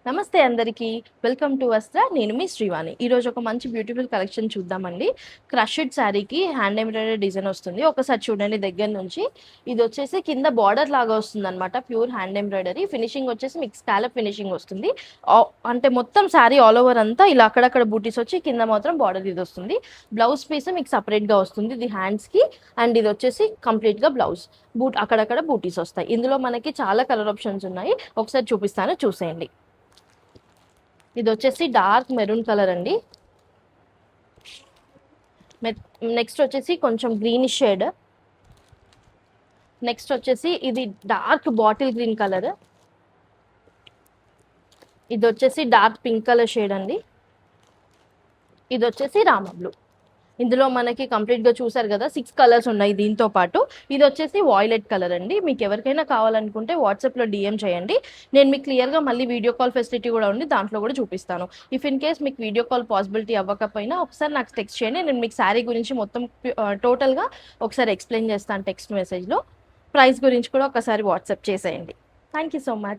నమస్తే అందరికీ, welcome to వస్త్ర. నేను మీ శ్రీవాణి. ఈరోజు ఒక మంచి బ్యూటిఫుల్ కలెక్షన్ చూద్దామండి. క్రష్డ్ శారీకి హ్యాండ్ ఎంబ్రాయిడరీ డిజైన్ వస్తుంది. ఒకసారి చూడండి దగ్గర నుంచి. ఇది వచ్చేసి కింద బార్డర్ లాగా వస్తుంది అనమాట, ప్యూర్ హ్యాండ్ ఎంబ్రాయిడరీ. ఫినిషింగ్ వచ్చేసి మీకు స్కాలప్ ఫినిషింగ్ వస్తుంది. అంటే మొత్తం శారీ ఆల్ ఓవర్ అంతా ఇలా అక్కడక్కడ బూటీస్ వచ్చి కింద మాత్రం బార్డర్ ఇది వస్తుంది. బ్లౌజ్ పీస్ మీకు సపరేట్గా వస్తుంది, ఇది హ్యాండ్స్కి. అండ్ ఇది వచ్చేసి కంప్లీట్గా బ్లౌజ్ అక్కడక్కడ బూటీస్ వస్తాయి. ఇందులో మనకి చాలా కలర్ ఆప్షన్స్ ఉన్నాయి, ఒకసారి చూపిస్తాను, చూసేయండి. ఇది వచ్చేసి డార్క్ మెరూన్ కలర్ అండి. నెక్స్ట్ వచ్చేసి కొంచెం గ్రీనిష్ షేడ్. నెక్స్ట్ వచ్చేసి ఇది డార్క్ బాటిల్ గ్రీన్ కలర్. ఇది వచ్చేసి డార్క్ పింక్ కలర్ షేడ్ అండి. ఇది వచ్చేసి రామా బ్లూ. ఇందులో మనకి కంప్లీట్గా చూసారు కదా, 6 కలర్స్ ఉన్నాయి దీంతో పాటు. ఇది వచ్చేసి వాయిలెట్ కలర్ అండి. మీకు ఎవరికైనా కావాలనుకుంటే వాట్సాప్లో డిఎం చేయండి, నేను మీకు క్లియర్గా మళ్ళీ వీడియో కాల్ ఫెసిలిటీ కూడా ఉంది, దాంట్లో కూడా చూపిస్తాను. ఇఫ్ ఇన్ కేస్ మీకు వీడియో కాల్ పాసిబిలిటీ అవ్వకపోయినా ఒకసారి నాకు టెక్స్ట్ చేయండి, నేను మీకు శారీ గురించి మొత్తం టోటల్గా ఒకసారి ఎక్స్ప్లెయిన్ చేస్తాను టెక్స్ట్ మెసేజ్లో. ప్రైస్ గురించి కూడా ఒకసారి వాట్సాప్ చేసేయండి. Thank you so much.